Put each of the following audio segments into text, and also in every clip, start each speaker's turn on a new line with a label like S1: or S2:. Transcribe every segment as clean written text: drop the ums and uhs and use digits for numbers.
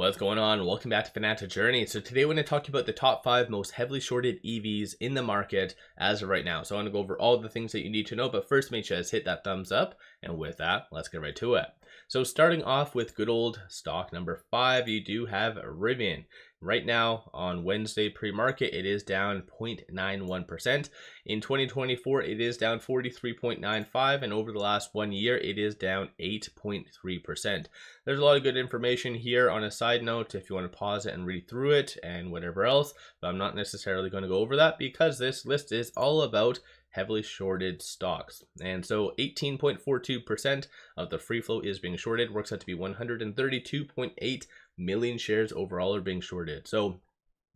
S1: What's going on? Welcome back to Financial Journey. So today we're going to talk about the top 5 most heavily shorted EVs in the market as of right now. So I want to go over all the things that you need to know, but first make sure to hit that thumbs up. And with that, let's get right to it. So starting off with good old stock number 5, you do have Rivian. Right now on Wednesday pre-market, it is down 0.91%. In 2024, it is down 43.95, and over the last 1 year, it is down 8.3%. There's a lot of good information here. On a side note, if you want to pause it and read through it and whatever else, but I'm not necessarily going to go over that because this list is all about heavily shorted stocks. And so 18.42% of the free float is being shorted, works out to be 132.8 million shares overall are being shorted. So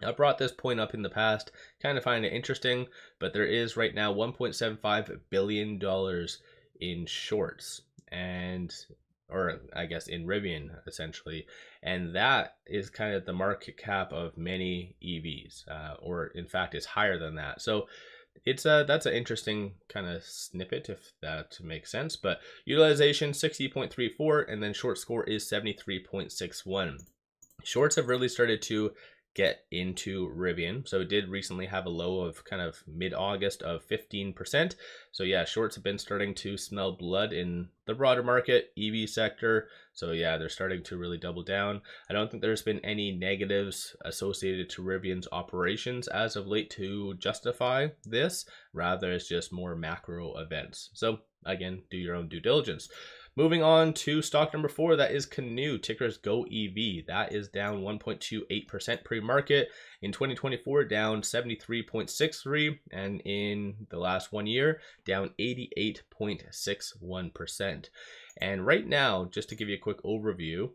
S1: I brought this point up in the past, kind of find it interesting, but there is right now $1.75 billion in shorts, or I guess in Rivian essentially, and that is kind of the market cap of many EVs, or in fact it's higher than that. So it's that's an interesting kind of snippet, if that makes sense. But utilization 60.34, and then short score is 73.61. Shorts have really started to get into Rivian. So it did recently have a low of kind of mid-August of 15%. So yeah, shorts have been starting to smell blood in the broader market, EV sector. So yeah, they're starting to really double down. I don't think there's been any negatives associated to Rivian's operations as of late to justify this. Rather, it's just more macro events. So again, do your own due diligence. Moving on to stock number 4, that is Canoe, ticker is GOEV. That is down 1.28% pre-market. In 2024, down 73.63%, and in the last 1 year, down 88.61%. And right now, just to give you a quick overview,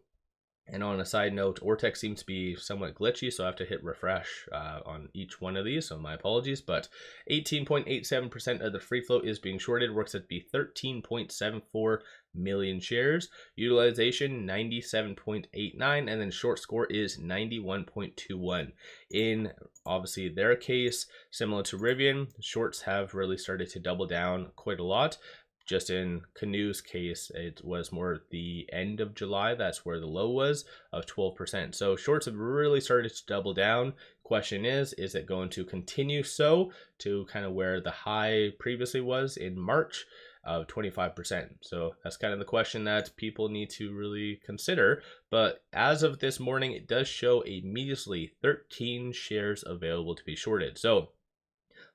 S1: and on a side note, Ortex seems to be somewhat glitchy, so I have to hit refresh on each one of these, so my apologies. But 18.87% of the free float is being shorted, works out to be 13.74 million shares. Utilization 97.89, and then short score is 91.21. In obviously their case, similar to Rivian, shorts have really started to double down quite a lot. Just in Canoe's case, it was more the end of July. That's where the low was of 12%. So shorts have really started to double down. Question is it going to continue so to kind of where the high previously was in March of 25%? So that's kind of the question that people need to really consider. But as of this morning, it does show immediately 13 shares available to be shorted. So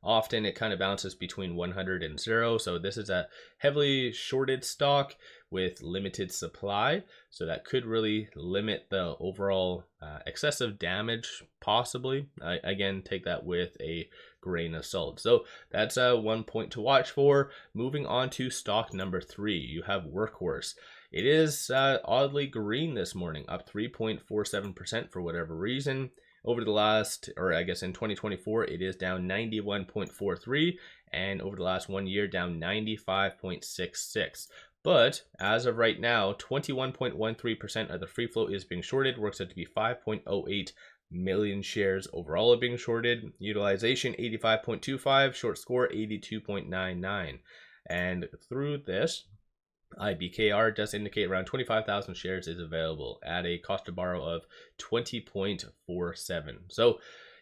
S1: often it kind of bounces between 100 and 0. So this is a heavily shorted stock with limited supply. So that could really limit the overall excessive damage, possibly. Again, take that with a grain of salt. So that's one point to watch for. Moving on to stock number 3, you have Workhorse. It is oddly green this morning, up 3.47% for whatever reason. Over the last, or I guess in 2024, it is down 91.43, and over the last 1 year, down 95.66. But as of right now, 21.13% of the free float is being shorted, works out to be 5.08 million shares overall are being shorted. Utilization 85.25, short score 82.99. And through this, IBKR does indicate around 25,000 shares is available at a cost to borrow of 20.47. So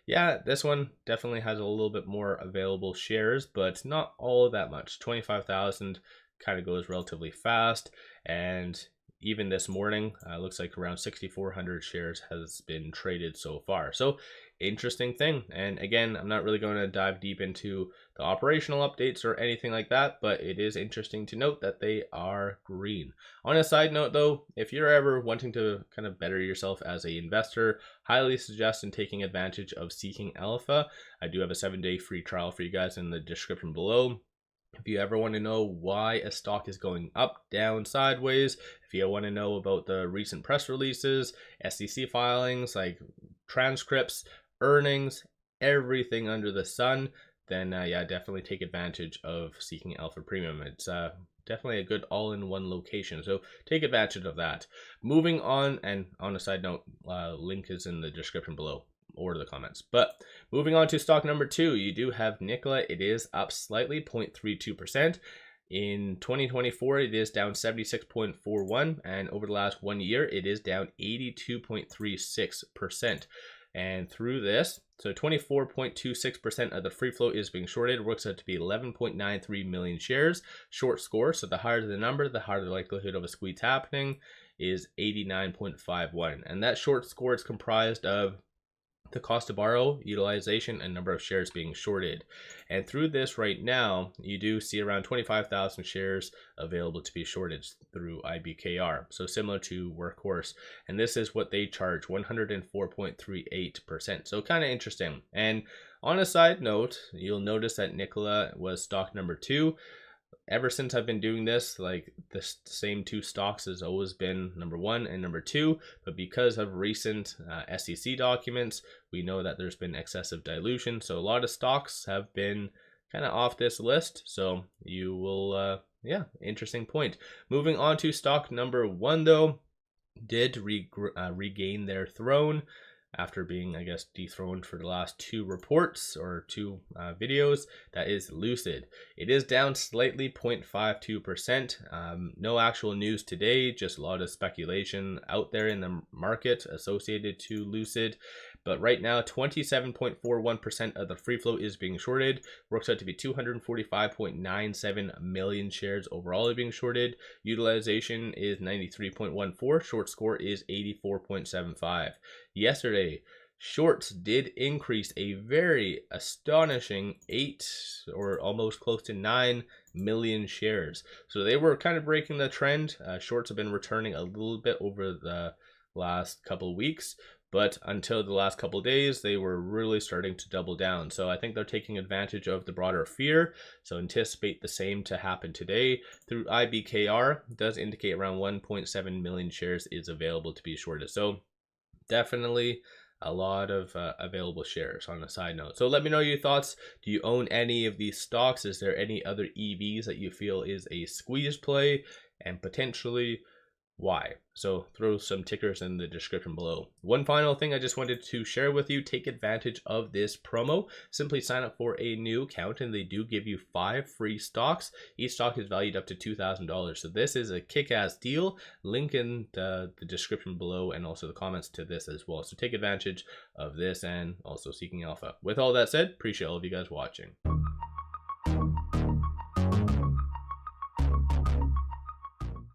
S1: yeah, this one definitely has a little bit more available shares, but not all that much. 25,000 kind of goes relatively fast, and even this morning, looks like around 6,400 shares has been traded so far. So interesting thing. And again, I'm not really going to dive deep into the operational updates or anything like that, but it is interesting to note that they are green. On a side note though, if you're ever wanting to kind of better yourself as an investor, highly suggest in taking advantage of Seeking Alpha. I do have a 7-day free trial for you guys in the description below. If you ever want to know why a stock is going up, down, sideways, if you want to know about the recent press releases, SEC filings, like transcripts, earnings, everything under the sun, then yeah, definitely take advantage of Seeking Alpha Premium. It's definitely a good all-in-one location, so take advantage of that. Moving on, and on a side note, link is in the description below or the comments. But moving on to stock number 2, you do have NKLA. It is up slightly, 0.32%. In 2024, it is down 76.41, and over the last 1 year, it is down 82.36%. And through this, so 24.26% of the free float is being shorted, works out to be 11.93 million shares. Short score, so the higher the number, the higher the likelihood of a squeeze happening, is 89.51. And that short score is comprised of the cost to borrow, utilization, and number of shares being shorted. And through this right now, you do see around 25,000 shares available to be shorted through IBKR. So similar to Workhorse. And this is what they charge, 104.38%. So kind of interesting. And on a side note, you'll notice that NKLA was stock number 2. Ever since I've been doing this, like the same 2 stocks has always been number 1 and number 2, but because of recent SEC documents, we know that there's been excessive dilution, so a lot of stocks have been kind of off this list. So you will yeah, interesting point. Moving on to stock number 1 though, did regain their throne after being, I guess, dethroned for the last 2 reports or 2 videos. That is Lucid. It is down slightly, 0.52%. No actual news today, just a lot of speculation out there in the market associated to Lucid. But right now, 27.41% of the free float is being shorted. Works out to be 245.97 million shares overall being shorted. Utilization is 93.14. Short score is 84.75. Yesterday, shorts did increase a very astonishing 8 or almost close to 9 million shares. So they were kind of breaking the trend. Shorts have been returning a little bit over the last couple of weeks, but until the last couple of days, they were really starting to double down. So I think they're taking advantage of the broader fear. So anticipate the same to happen today. Through IBKR, it does indicate around 1.7 million shares is available to be shorted. So definitely a lot of available shares on a side note. So let me know your thoughts. Do you own any of these stocks? Is there any other EVs that you feel is a squeeze play, and potentially why? So throw some tickers in the description below. One final thing I just wanted to share with you, take advantage of this promo. Simply sign up for a new account and they do give you 5 free stocks. Each stock is valued up to $2,000. So this is a kick-ass deal. Link in the description below and also the comments to this as well. So take advantage of this and also Seeking Alpha. With all that said, appreciate all of you guys watching.